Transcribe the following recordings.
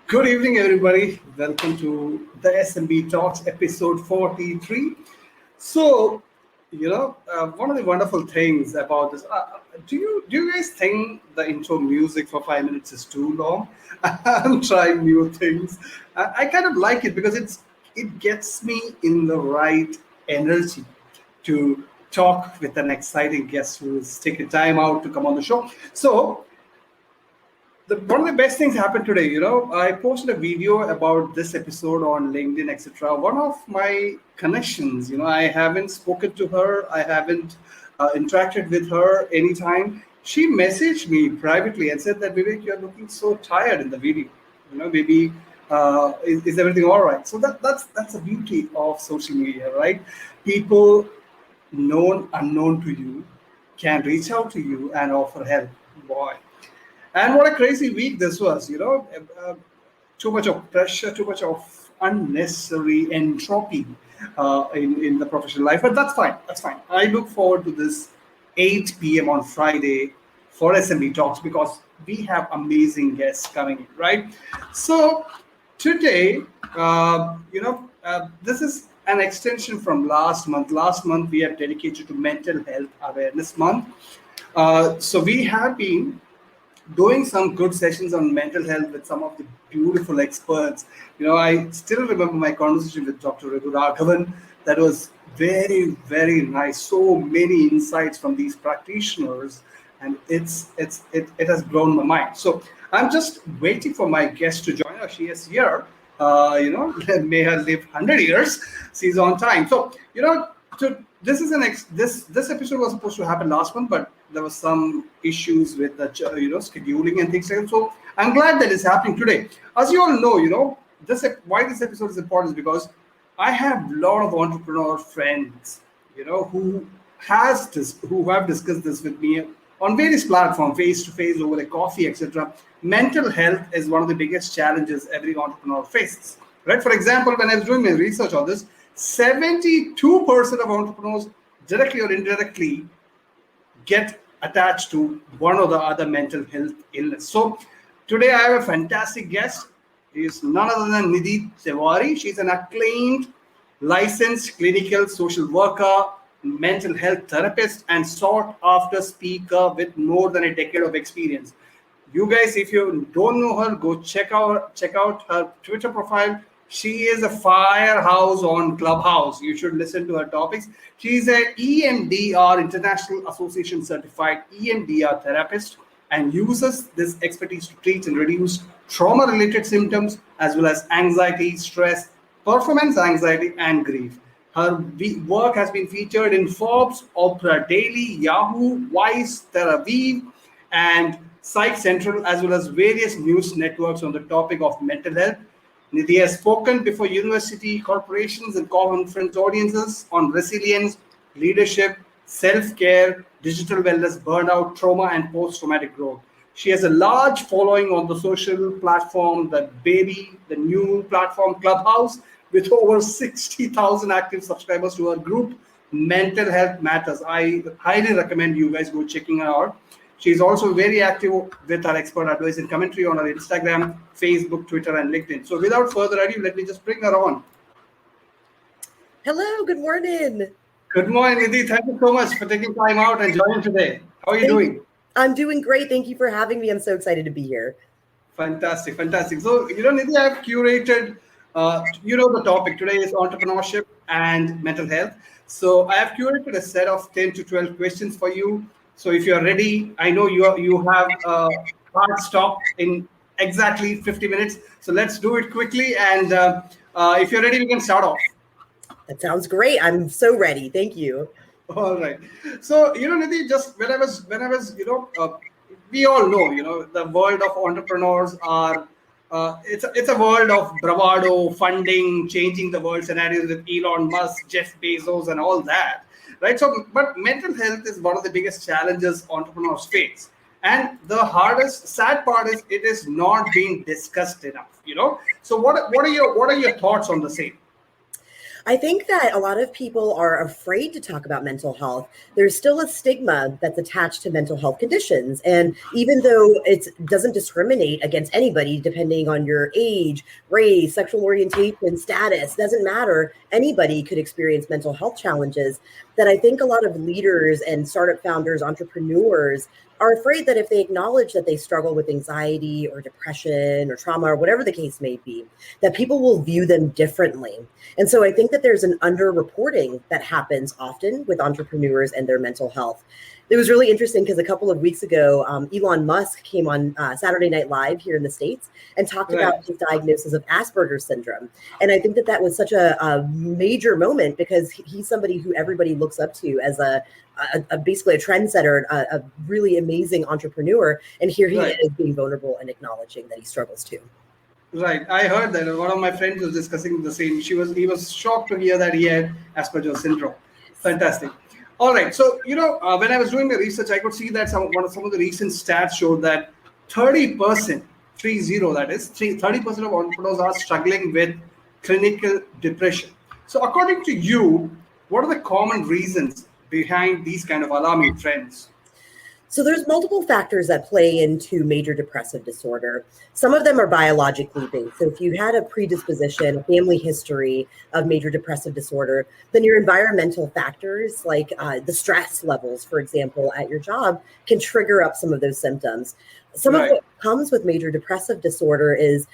Good evening, everybody. Welcome to the SMB Talks episode 43. So, one of the wonderful things about this, do you guys think the intro music for 5 minutes is too long? I'm trying new things. I kind of like it because it gets me in the right energy to talk with an exciting guest who is taking time out to come on the show. So, one of the best things happened today. I posted a video about this episode on LinkedIn, etc. One of my connections, I haven't spoken to her, I haven't interacted with her anytime. She messaged me privately and said that, Vivek, you're looking so tired in the video. Maybe is everything all right? So that's the beauty of social media, right? People known unknown to you can reach out to you and offer help. Boy, and what a crazy week this was, too much of pressure, too much of unnecessary entropy in the professional life. But that's fine. That's fine. I look forward to this 8 p.m. on Friday for SMB Talks because we have amazing guests coming in, right? So today, this is an extension from last month. Last month, we have dedicated to Mental Health Awareness Month. So we have been doing some good sessions on mental health with some of the beautiful experts. I still remember my conversation with Dr. Raghavan. That was very, very nice. So many insights from these practitioners, and it has blown my mind. So I'm just waiting for my guest to join us. She is here. May her live 100 years. She's on time. So this is this episode was supposed to happen last month, but there was some issues with the scheduling and things like that. So I'm glad that it's happening today. As you all know, this why this episode is important is because I have a lot of entrepreneur friends, who have discussed this with me on various platforms, face to face, over a coffee, etc. Mental health is one of the biggest challenges every entrepreneur faces. Right? For example, when I was doing my research on this, 72% of entrepreneurs, directly or indirectly, get attached to one or the other mental health illness. So today I have a fantastic guest. He is none other than Nidhi Tewari. She's an acclaimed licensed clinical social worker, mental health therapist, and sought after speaker with more than a decade of experience. You guys, if you don't know her, go check out her Twitter profile. She is a firehouse on Clubhouse. You should listen to her topics. She's a EMDR, International Association certified EMDR therapist, and uses this expertise to treat and reduce trauma-related symptoms as well as anxiety, stress, performance anxiety, and grief. Her work has been featured in Forbes, Oprah Daily, Yahoo, Vice, Tel Aviv, and Psych Central, as well as various news networks on the topic of mental health. Nidhi has spoken before university, corporations, and conference audiences on resilience, leadership, self-care, digital wellness, burnout, trauma, and post-traumatic growth. She has a large following on the social platform, the new platform Clubhouse, with over 60,000 active subscribers to her group, Mental Health Matters. I highly recommend you guys go checking her out. She's also very active with her expert advice and commentary on her Instagram, Facebook, Twitter, and LinkedIn. So without further ado, let me just bring her on. Hello, good morning. Good morning, Nidhi. Thank you so much for taking time out and joining today. How are you doing? I'm doing great. Thank you for having me. I'm so excited to be here. Fantastic. So, Nidhi, I've curated, the topic today is entrepreneurship and mental health. So I have curated a set of 10 to 12 questions for you. So if you're ready, I know you have a hard stop in exactly 50 minutes. So let's do it quickly. And if you're ready, we can start off. That sounds great. I'm so ready. Thank you. All right. So, Nidhi, just when I was, we all know, the world of entrepreneurs are, it's a world of bravado, funding, changing the world scenarios with Elon Musk, Jeff Bezos, and all that. Right. So, but mental health is one of the biggest challenges entrepreneurs face. And the sad part is it is not being discussed enough, So what are your thoughts on the same? I think that a lot of people are afraid to talk about mental health. There's still a stigma that's attached to mental health conditions. And even though it doesn't discriminate against anybody, depending on your age, race, sexual orientation, status, doesn't matter, anybody could experience mental health challenges, that I think a lot of leaders and startup founders, entrepreneurs, are afraid that if they acknowledge that they struggle with anxiety or depression or trauma or whatever the case may be, that people will view them differently. And so I think that there's an underreporting that happens often with entrepreneurs and their mental health. It was really interesting because a couple of weeks ago, Elon Musk came on Saturday Night Live here in the States and talked about his diagnosis of Asperger's syndrome. And I think that that was such a major moment because he's somebody who everybody looks up to as basically a trendsetter, a really amazing entrepreneur. And here he is being vulnerable and acknowledging that he struggles too. Right. I heard that. One of my friends was discussing the same. He was shocked to hear that he had Asperger's syndrome. Fantastic. All right. So, when I was doing the research, I could see that some of the recent stats showed that 30%, 30% of entrepreneurs are struggling with clinical depression. So according to you, what are the common reasons behind these kind of alarming trends? So there's multiple factors that play into major depressive disorder. Some of them are biologically based. So if you had a predisposition, a family history of major depressive disorder, then your environmental factors like the stress levels, for example, at your job can trigger up some of those symptoms. Some of what comes with major depressive disorder is,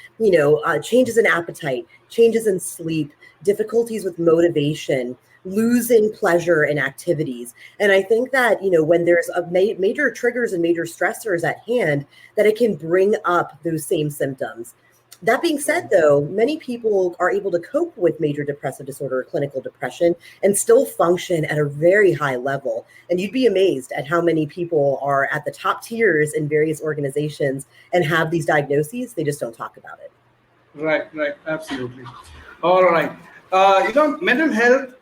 changes in appetite, changes in sleep, difficulties with motivation, losing pleasure in activities. And I think that, when there's major triggers and major stressors at hand, that it can bring up those same symptoms. That being said, though, many people are able to cope with major depressive disorder or clinical depression and still function at a very high level. And you'd be amazed at how many people are at the top tiers in various organizations and have these diagnoses. They just don't talk about it. Right, absolutely. All right. Mental health,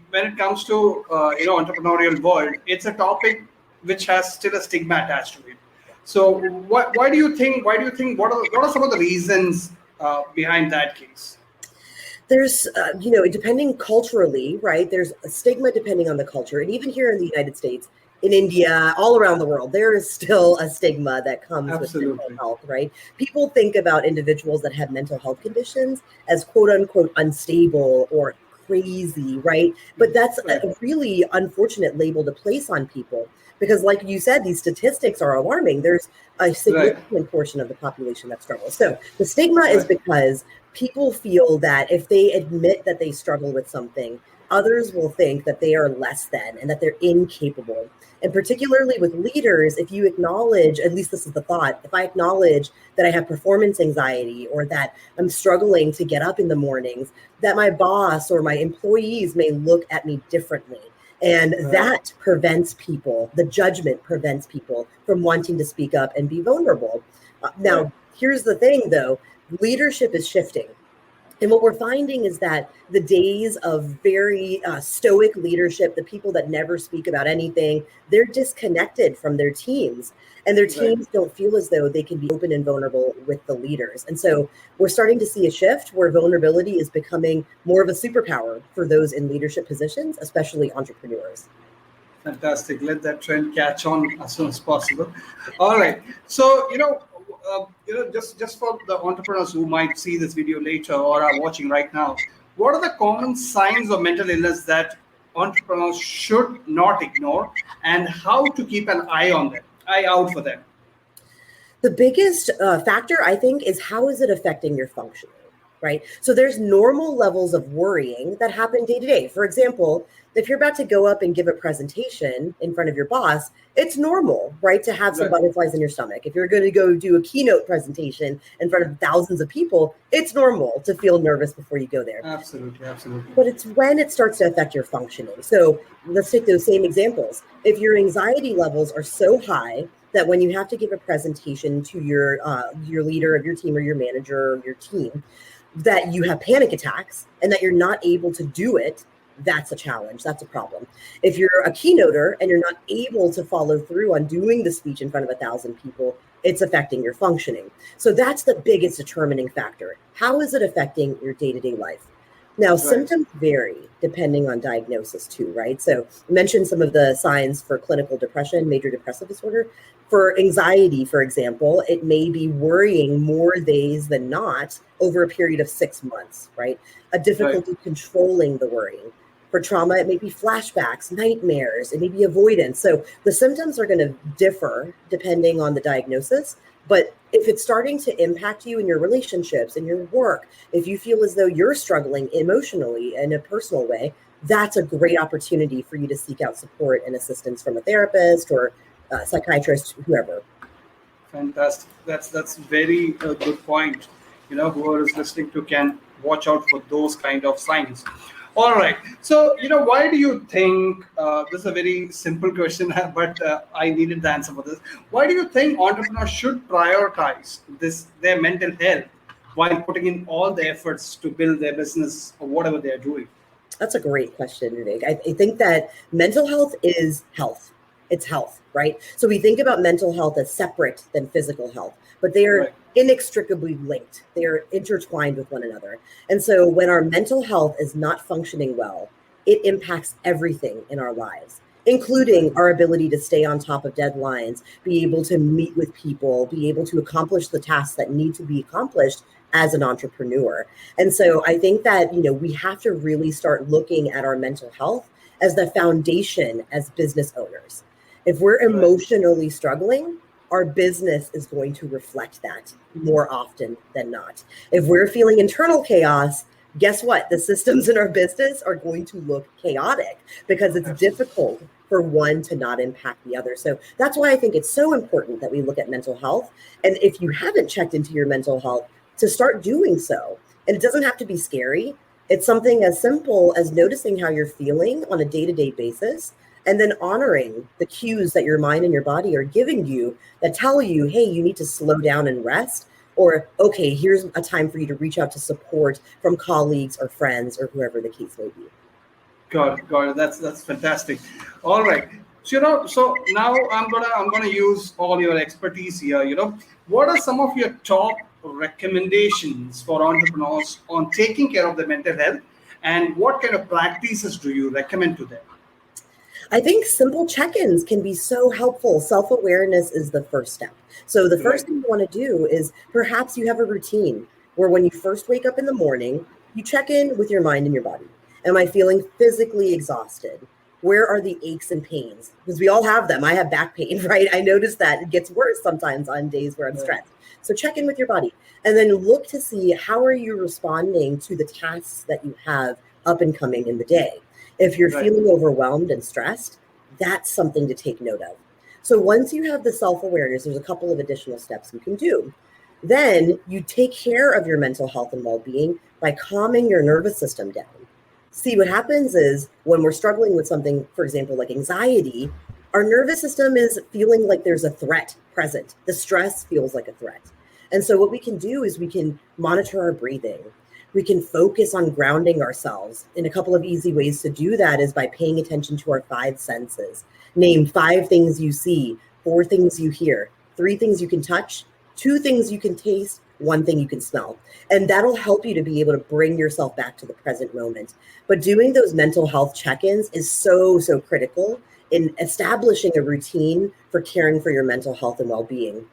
when it comes to, entrepreneurial world, it's a topic which has still a stigma attached to it. So why do you think, what are some of the reasons behind that case? There's, depending culturally, right? There's a stigma depending on the culture. And even here in the United States, in India, all around the world, there is still a stigma that comes with mental health, right? People think about individuals that have mental health conditions as quote unquote unstable or crazy, right? But that's a really unfortunate label to place on people because like you said, these statistics are alarming. There's a significant portion of the population that struggles. So the stigma is because people feel that if they admit that they struggle with something, others will think that they are less than and that they're incapable. And particularly with leaders, if you acknowledge, at least this is the thought, if I acknowledge that I have performance anxiety or that I'm struggling to get up in the mornings, that my boss or my employees may look at me differently. And that prevents people, the judgment prevents people from wanting to speak up and be vulnerable. Now, here's the thing, though, leadership is shifting. And what we're finding is that the days of very stoic leadership, the people that never speak about anything, they're disconnected from their teams. And their teams don't feel as though they can be open and vulnerable with the leaders. And so we're starting to see a shift where vulnerability is becoming more of a superpower for those in leadership positions, especially entrepreneurs. Fantastic. Let that trend catch on as soon as possible. All right. So, just for the entrepreneurs who might see this video later or are watching right now, what are the common signs of mental illness that entrepreneurs should not ignore, and how to keep an eye out for them? The biggest factor, I think, is how is it affecting your functioning, right? So there's normal levels of worrying that happen day to day. For example, if you're about to go up and give a presentation in front of your boss, it's normal, right, to have some butterflies in your stomach. If you're going to go do a keynote presentation in front of thousands of people, it's normal to feel nervous before you go there. Absolutely. But it's when it starts to affect your functioning. So let's take those same examples. If your anxiety levels are so high that when you have to give a presentation to your leader of your team or your manager or your team, that you have panic attacks and that you're not able to do it, that's a challenge. That's a problem. If you're a keynoter and you're not able to follow through on doing the speech in front of 1,000 people, it's affecting your functioning. So that's the biggest determining factor. How is it affecting your day-to-day life? Now, Right. symptoms vary depending on diagnosis too, right? So you mentioned some of the signs for clinical depression, major depressive disorder. For anxiety, for example, it may be worrying more days than not over a period of 6 months, right? A Right. difficulty controlling the worrying. For trauma, it may be flashbacks, nightmares, it may be avoidance. So the symptoms are going to differ depending on the diagnosis. But if it's starting to impact you in your relationships, in your work, if you feel as though you're struggling emotionally in a personal way, that's a great opportunity for you to seek out support and assistance from a therapist or a psychiatrist, whoever. Fantastic. That's very good point. Whoever is listening to can watch out for those kind of signs. All right. So, why do you think this is a very simple question, but I needed the answer for this. Why do you think entrepreneurs should prioritize their mental health while putting in all the efforts to build their business or whatever they are doing? That's a great question, Vivek. I think that mental health is health. It's health, right? So we think about mental health as separate than physical health, but they are Right. inextricably linked. They are intertwined with one another. And so when our mental health is not functioning well, it impacts everything in our lives, including our ability to stay on top of deadlines, be able to meet with people, be able to accomplish the tasks that need to be accomplished as an entrepreneur. And so I think that, we have to really start looking at our mental health as the foundation as business owners. If we're Right. emotionally struggling, our business is going to reflect that more often than not. If we're feeling internal chaos, guess what? The systems in our business are going to look chaotic because it's difficult for one to not impact the other. So that's why I think it's so important that we look at mental health. And if you haven't checked into your mental health, to start doing so. And it doesn't have to be scary. It's something as simple as noticing how you're feeling on a day-to-day basis and then honoring the cues that your mind and your body are giving you that tell you, hey, you need to slow down and rest, or, okay, here's a time for you to reach out to support from colleagues or friends or whoever the case may be. Got it. That's fantastic. All right. So so now I'm gonna use all your expertise here. What are some of your top recommendations for entrepreneurs on taking care of their mental health, and what kind of practices do you recommend to them? I think simple check-ins can be so helpful. Self-awareness is the first step. So the Right. first thing you want to do is perhaps you have a routine where when you first wake up in the morning, you check in with your mind and your body. Am I feeling physically exhausted? Where are the aches and pains? Because we all have them. I have back pain, right? I notice that it gets worse sometimes on days where I'm Right. stressed. So check in with your body and then look to see how are you responding to the tasks that you have up and coming in the day. If you're Right. feeling overwhelmed and stressed, that's something to take note of. So once you have the self-awareness, there's a couple of additional steps you can do. Then you take care of your mental health and well-being by calming your nervous system down. See, what happens is when we're struggling with something, for example, like anxiety, our nervous system is feeling like there's a threat present. The stress feels like a threat. And so what we can do is we can monitor our breathing. We can focus on grounding ourselves. And a couple of easy ways to do that is by paying attention to our five senses. Name 5 things you see, 4 things you hear, 3 things you can touch, 2 things you can taste, 1 thing you can smell. And that'll help you to be able to bring yourself back to the present moment. But doing those mental health check-ins is so, so critical in establishing a routine for caring for your mental health and well-being.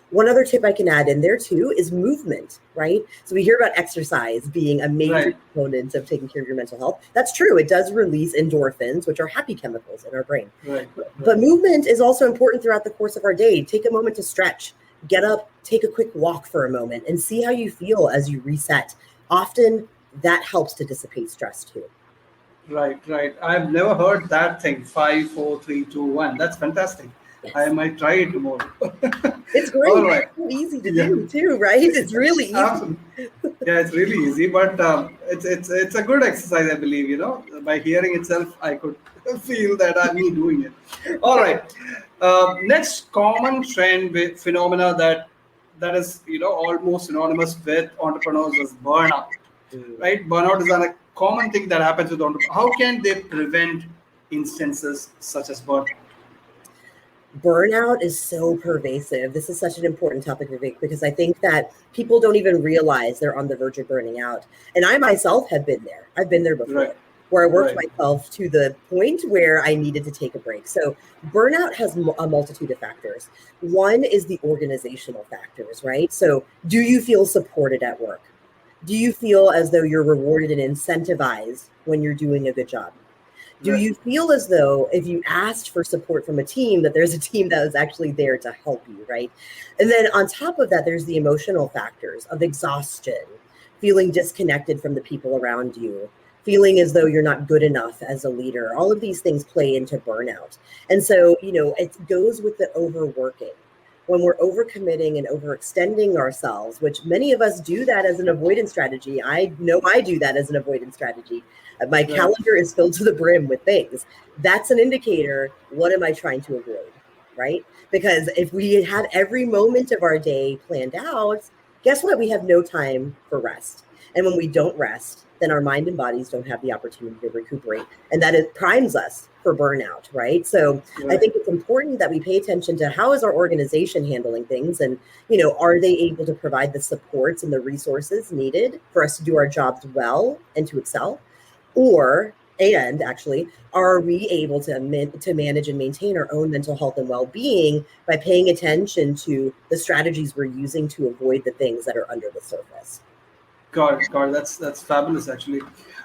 One other tip I can add in there too is movement, right? So we hear about exercise being a major Right. component of taking care of your mental health. That's true. It does release endorphins, which are happy chemicals in our brain. Right. But movement is also important throughout the course of our day. Take a moment to stretch, get up, take a quick walk for a moment, and see how you feel as you reset. Often that helps to dissipate stress too. Right. I've never heard that thing. 5, 4, 3, 2, 1. That's fantastic. I Yes. might try it tomorrow. It's great. All right. It's so easy to Yeah. do too, right? It's really easy. Absolutely. Yeah, it's really easy, but it's a good exercise, I believe. By hearing itself, I could feel that I'm me doing it. All right. Next common trend with phenomena that is almost synonymous with entrepreneurs is burnout. Mm. Right? Burnout is a common thing that happens with entrepreneurs. How can they prevent instances such as burnout? Burnout is so pervasive. This is such an important topic, Vivek, because I think that people don't even realize they're on the verge of burning out. And I myself have been there. I've been there before, Right. where I worked Right. myself to the point where I needed to take a break. So burnout has a multitude of factors. One is the organizational factors, right? So do you feel supported at work? Do you feel as though you're rewarded and incentivized when you're doing a good job? Do Right. you feel as though if you asked for support from a team, that there's a team that was actually there to help you, right? And then on top of that, there's the emotional factors of exhaustion, feeling disconnected from the people around you, feeling as though you're not good enough as a leader. All of these things play into burnout. And so, it goes with the overworking. When we're overcommitting and overextending ourselves, which many of us do that as an avoidance strategy. I know I do that as an avoidance strategy. My calendar is filled to the brim with things. That's an indicator. What am I trying to avoid? Right? Because if we have every moment of our day planned out, guess what? We have no time for rest. And when we don't rest, then our mind and bodies don't have the opportunity to recuperate. And that it primes us for burnout, right? So I think it's important that we pay attention to how is our organization handling things, and are they able to provide the supports and the resources needed for us to do our jobs well and to excel? And actually, are we able to manage and maintain our own mental health and well-being by paying attention to the strategies we're using to avoid the things that are under the surface? Got it. Got it. That's fabulous, actually.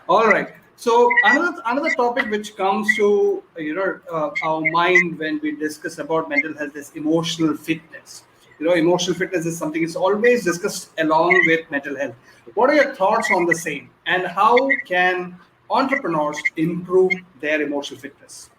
All right. So another topic which comes to our mind when we discuss about mental health is emotional fitness. Emotional fitness is something that's always discussed along with mental health. What are your thoughts on the same, and how can entrepreneurs improve their emotional fitness?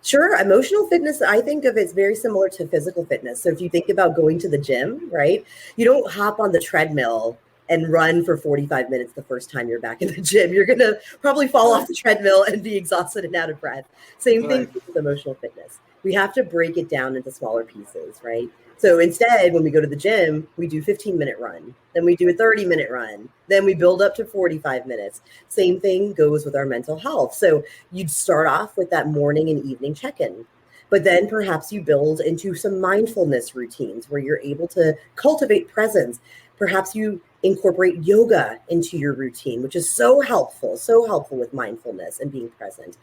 Sure. Emotional fitness, I think of it's very similar to physical fitness. So if you think about going to the gym, right? You don't hop on the treadmill and run for 45 minutes the first time you're back in the gym. You're going to probably fall off the treadmill and be exhausted and out of breath. Same thing with emotional fitness. We have to break it down into smaller pieces, right? So instead, when we go to the gym, we do 15-minute run, then we do a 30-minute run, then we build up to 45 minutes. Same thing goes with our mental health. So you'd start off with that morning and evening check-in, but then perhaps you build into some mindfulness routines where you're able to cultivate presence. Perhaps you incorporate yoga into your routine, which is so helpful with mindfulness and being present.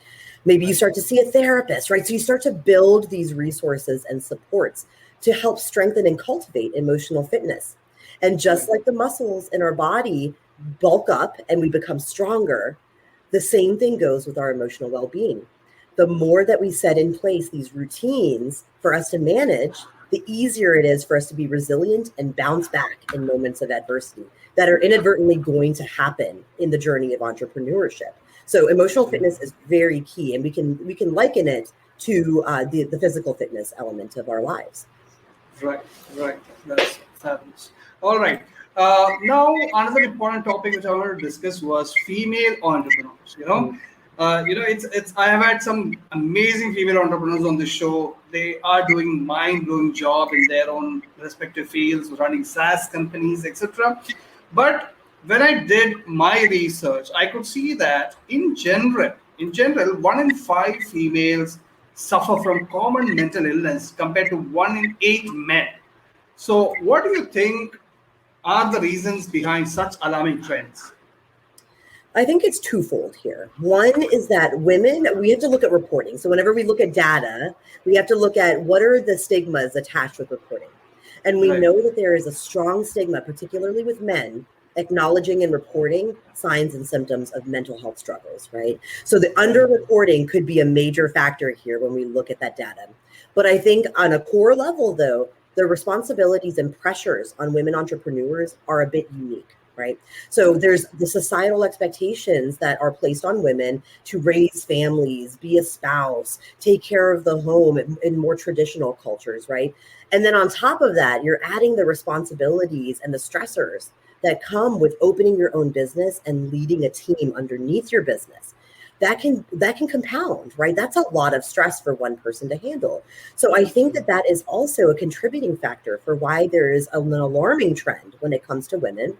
Maybe you start to see a therapist, right? So you start to build these resources and supports to help strengthen and cultivate emotional fitness. And just like the muscles in our body bulk up and we become stronger, the same thing goes with our emotional well-being. The more that we set in place these routines for us to manage, the easier it is for us to be resilient and bounce back in moments of adversity that are inadvertently going to happen in the journey of entrepreneurship. So emotional fitness is very key, and we can liken it to the physical fitness element of our lives. Right. That's fabulous. All right. Now, another important topic which I wanted to discuss was female entrepreneurs. It's. I have had some amazing female entrepreneurs on the show. They are doing mind-blowing job in their own respective fields, running SaaS companies, etc. But when I did my research, I could see that in general, 1 in 5 females suffer from common mental illness compared to 1 in 8 men. So, what do you think are the reasons behind such alarming trends? I think it's twofold here. One is that women, we have to look at reporting. So whenever we look at data, we have to look at what are the stigmas attached with reporting. And we know that there is a strong stigma, particularly with men, acknowledging and reporting signs and symptoms of mental health struggles, right? So the underreporting could be a major factor here when we look at that data. But I think on a core level, though, the responsibilities and pressures on women entrepreneurs are a bit unique, right? So there's the societal expectations that are placed on women to raise families, be a spouse, take care of the home in more traditional cultures, right? And then on top of that, you're adding the responsibilities and the stressors that come with opening your own business and leading a team underneath your business. That can compound, right? That's a lot of stress for one person to handle. So I think that is also a contributing factor for why there is an alarming trend when it comes to women.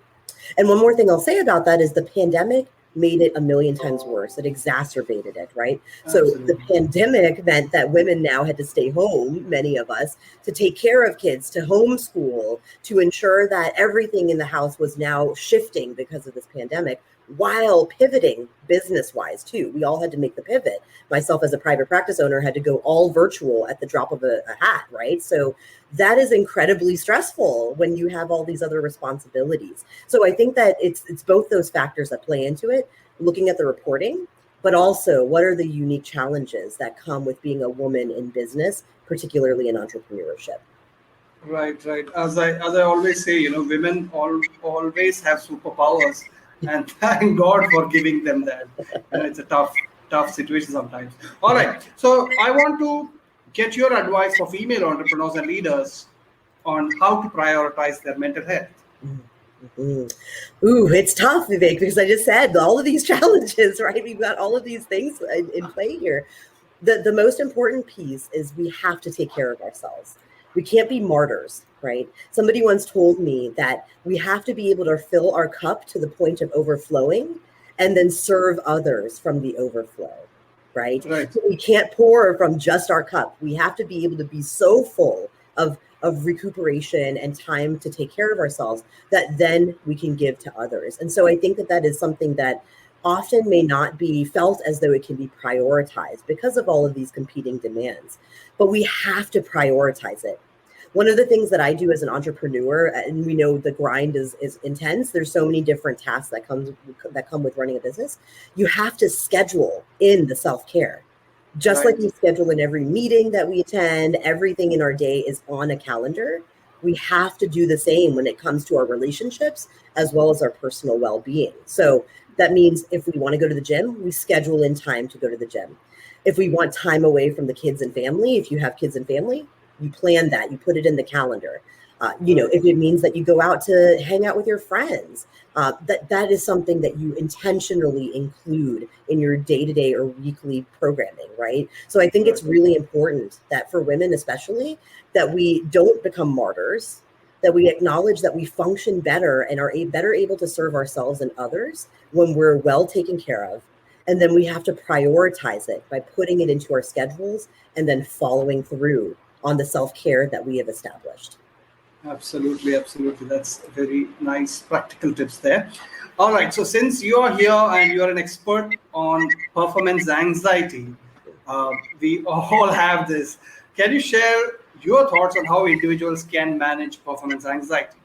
And one more thing I'll say about that is the pandemic made it a million times worse. It exacerbated it, right? Absolutely. So the pandemic meant that women now had to stay home, many of us, to take care of kids, to homeschool, to ensure that everything in the house was now shifting because of this pandemic, while pivoting business-wise too. We all had to make the pivot. Myself as a private practice owner had to go all virtual at the drop of a hat, right? So that is incredibly stressful when you have all these other responsibilities. So I think that it's both those factors that play into it, looking at the reporting, but also what are the unique challenges that come with being a woman in business, particularly in entrepreneurship. Right, right. As I always say, women always have superpowers, and thank God for giving them that. It's a tough situation sometimes. All right. So I want to get your advice for female entrepreneurs and leaders on how to prioritize their mental health. Mhm. Ooh, it's tough, Vivek, because I just said all of these challenges, right? We've got all of these things in play here. The most important piece is we have to take care of ourselves. We can't be martyrs, right? Somebody once told me that we have to be able to fill our cup to the point of overflowing and then serve others from the overflow, right? Right. So we can't pour from just our cup. We have to be able to be so full of recuperation and time to take care of ourselves that then we can give to others. And so I think that that is something that often may not be felt as though it can be prioritized because of all of these competing demands, but we have to prioritize it. One of the things that I do as an entrepreneur, and we know the grind is intense. There's so many different tasks that come with running a business. You have to schedule in the self-care. Just Right. like we schedule in every meeting that we attend, everything in our day is on a calendar. We have to do the same when it comes to our relationships as well as our personal well-being. So that means if we want to go to the gym, we schedule in time to go to the gym. If we want time away from the kids and family, if you have kids and family, you plan that, you put it in the calendar. If it means that you go out to hang out with your friends, that is something that you intentionally include in your day-to-day or weekly programming, right? So I think it's really important that for women especially, that we don't become martyrs, that we acknowledge that we function better and are better able to serve ourselves and others when we're well taken care of. And then we have to prioritize it by putting it into our schedules and then following through on the self-care that we have established. Absolutely, absolutely. That's very nice practical tips there. All right. So since you are here and you are an expert on performance anxiety, we all have this. Can you share your thoughts on how individuals can manage performance anxiety?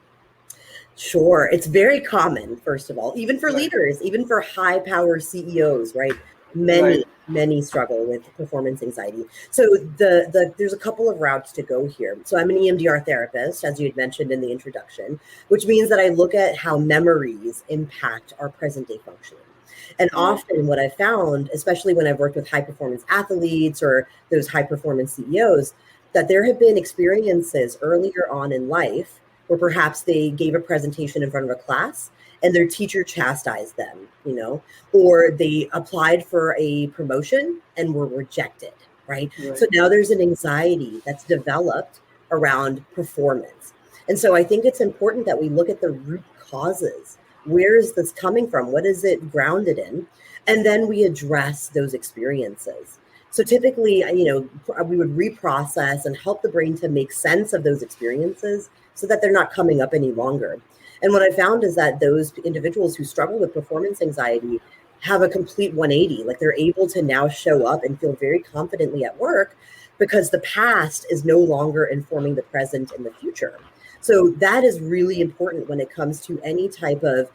Sure. It's very common, first of all, even for Right. leaders, even for high power CEOs, right? Right. Many struggle with performance anxiety. So there's a couple of routes to go here. So I'm an EMDR therapist, as you had mentioned in the introduction, which means that I look at how memories impact our present day functioning. And often what I found, especially when I've worked with high performance athletes or those high performance CEOs, that there have been experiences earlier on in life where perhaps they gave a presentation in front of a class and their teacher chastised them, or they applied for a promotion and were rejected, right? Right. So now there's an anxiety that's developed around performance. And so I think it's important that we look at the root causes. Where is this coming from? What is it grounded in? And then we address those experiences. So typically, we would reprocess and help the brain to make sense of those experiences so that they're not coming up any longer. And what I found is that those individuals who struggle with performance anxiety have a complete 180. Like they're able to now show up and feel very confidently at work because the past is no longer informing the present and the future. So that is really important when it comes to any type of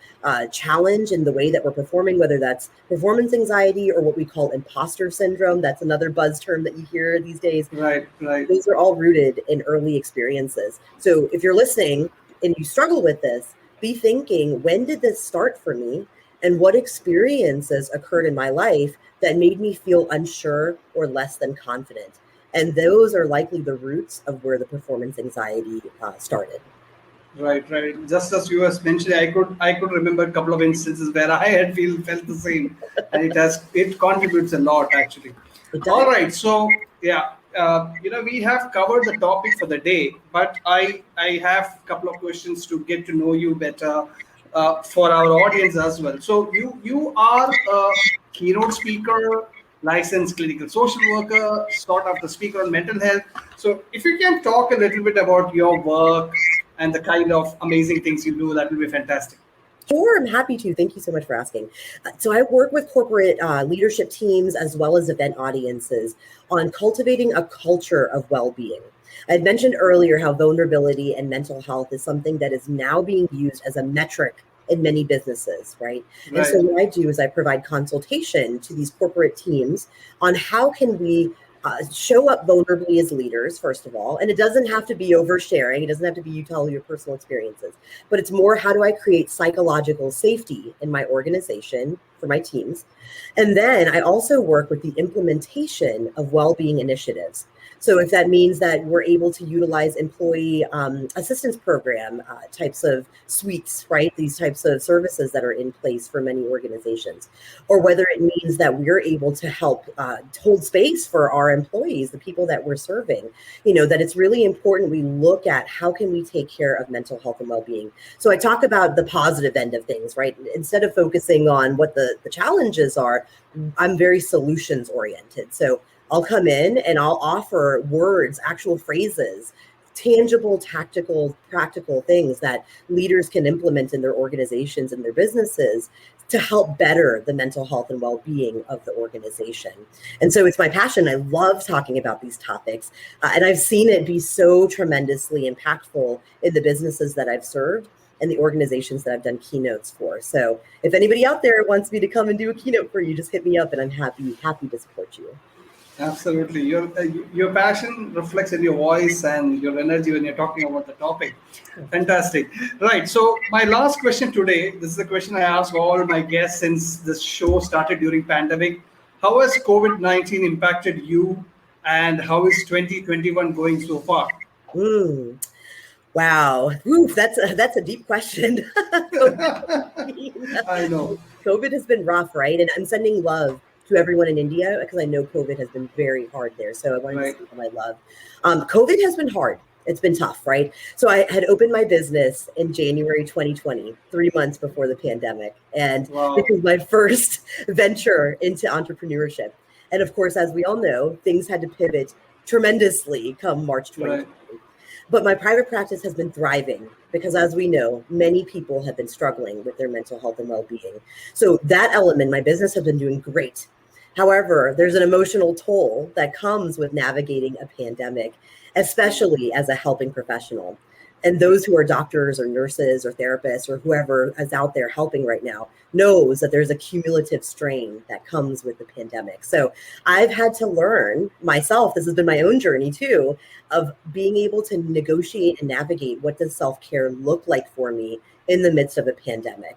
challenge in the way that we're performing, whether that's performance anxiety or what we call imposter syndrome. That's another buzz term that you hear these days. Right. Right. Those are all rooted in early experiences. So if you're listening and you struggle with this, be thinking, when did this start for me? And what experiences occurred in my life that made me feel unsure or less than confident? And those are likely the roots of where the performance anxiety started. Right, right. Just as you was mentioning, I could remember a couple of instances where I had felt the same, and it contributes a lot actually. It All does. right, so yeah, we have covered the topic for the day, but I have a couple of questions to get to know you better. for our audience as well. So you are a keynote speaker, licensed clinical social worker, sort of the speaker on mental health. So if you can talk a little bit about your work and the kind of amazing things you do, that will be fantastic. Sure, I'm happy to. Thank you so much for asking. So I work with corporate leadership teams as well as event audiences on cultivating a culture of well-being. I had mentioned earlier how vulnerability and mental health is something that is now being used as a metric in many businesses, right? And so what I do is I provide consultation to these corporate teams on how can we show up vulnerably as leaders, first of all. And it doesn't have to be oversharing. It doesn't have to be you telling your personal experiences, but it's more, how do I create psychological safety in my organization for my teams? And then I also work with the implementation of well-being initiatives. So if that means that we're able to utilize employee assistance program types of suites, right? These types of services that are in place for many organizations, or whether it means that we're able to help hold space for our employees, the people that we're serving, that it's really important we look at how can we take care of mental health and well-being. So I talk about the positive end of things, right? Instead of focusing on what the challenges are, I'm very solutions oriented. So I'll come in and I'll offer words, actual phrases, tangible, tactical, practical things that leaders can implement in their organizations and their businesses to help better the mental health and well-being of the organization. And so it's my passion. I love talking about these topics. And I've seen it be so tremendously impactful in the businesses that I've served and the organizations that I've done keynotes for. So if anybody out there wants me to come and do a keynote for you, just hit me up and I'm happy to support you. Absolutely. Your passion reflects in your voice and your energy when you're talking about the topic. Fantastic. Right. So my last question today, this is a question I ask all my guests since this show started during pandemic. How has COVID-19 impacted you and how is 2021 going so far? Wow. Oof, that's a deep question. I know. COVID has been rough, right? And I'm sending love to everyone in India because I know COVID has been very hard there. So I wanted to send my love. COVID has been hard. It's been tough, right? So I had opened my business in January 2020, 3 months before the pandemic. And this was my first venture into entrepreneurship. And of course, as we all know, things had to pivot tremendously come March 2020. But my private practice has been thriving because, as we know, many people have been struggling with their mental health and well-being. So that element, my business has been doing great. However, there's an emotional toll that comes with navigating a pandemic, especially as a helping professional. And those who are doctors or nurses or therapists or whoever is out there helping right now knows that there's a cumulative strain that comes with the pandemic. So I've had to learn myself, this has been my own journey too, of being able to negotiate and navigate what does self-care look like for me in the midst of a pandemic.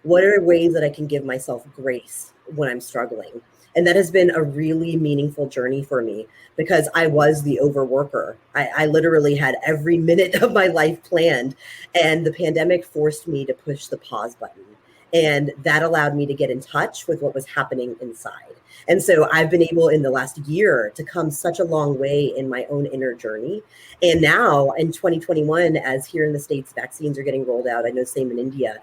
What are ways that I can give myself grace when I'm struggling? And that has been a really meaningful journey for me because I was the overworker. I literally had every minute of my life planned, and the pandemic forced me to push the pause button. And that allowed me to get in touch with what was happening inside. And so I've been able in the last year to come such a long way in my own inner journey. And now in 2021, as here in the States, vaccines are getting rolled out. I know same in India,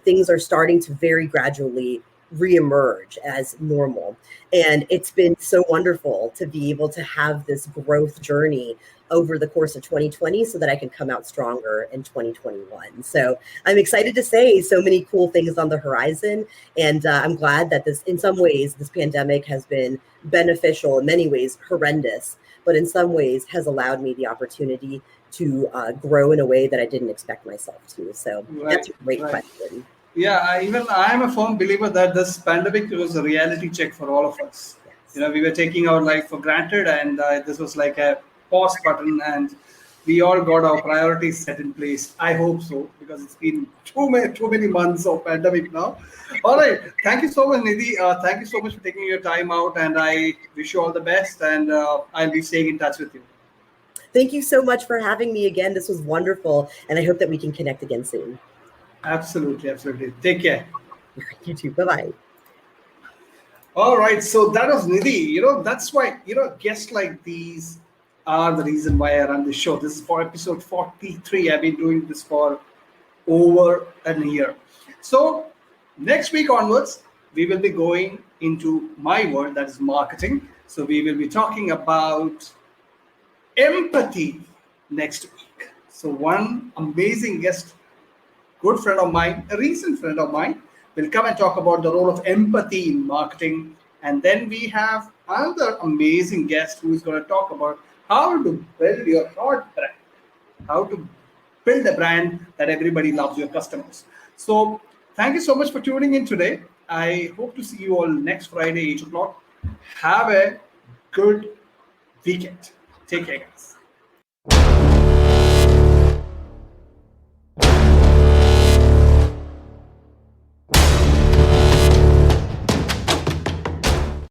things are starting to very gradually reemerge as normal. And it's been so wonderful to be able to have this growth journey over the course of 2020 so that I can come out stronger in 2021. So I'm excited to say so many cool things on the horizon. And I'm glad that in some ways, this pandemic has been beneficial, in many ways horrendous, but in some ways has allowed me the opportunity to grow in a way that I didn't expect myself to. So that's a great question. Yeah, I'm a firm believer that this pandemic was a reality check for all of us. Yes. We were taking our life for granted, and this was like a pause button, and we all got our priorities set in place. I hope so, because it's been too many months of pandemic now. All right, thank you so much, Nidhi. Thank you so much for taking your time out, and I wish you all the best. And I'll be staying in touch with you. Thank you so much for having me again. This was wonderful, and I hope that we can connect again soon. Absolutely. Take care. You too. Bye-bye. All right. So that was Nidhi. That's why, guests like these are the reason why I run this show. This is for episode 43. I've been doing this for over a year. So next week onwards, we will be going into my world, that is marketing. So we will be talking about empathy next week. So one amazing guest, good friend of mine, a recent friend of mine, will come and talk about the role of empathy in marketing. And then we have another amazing guest who is going to talk about how to build your hot brand, how to build a brand that everybody loves, your customers. So thank you so much for tuning in today. I hope to see you all next Friday, 8 o'clock. Have a good weekend. Take care, guys.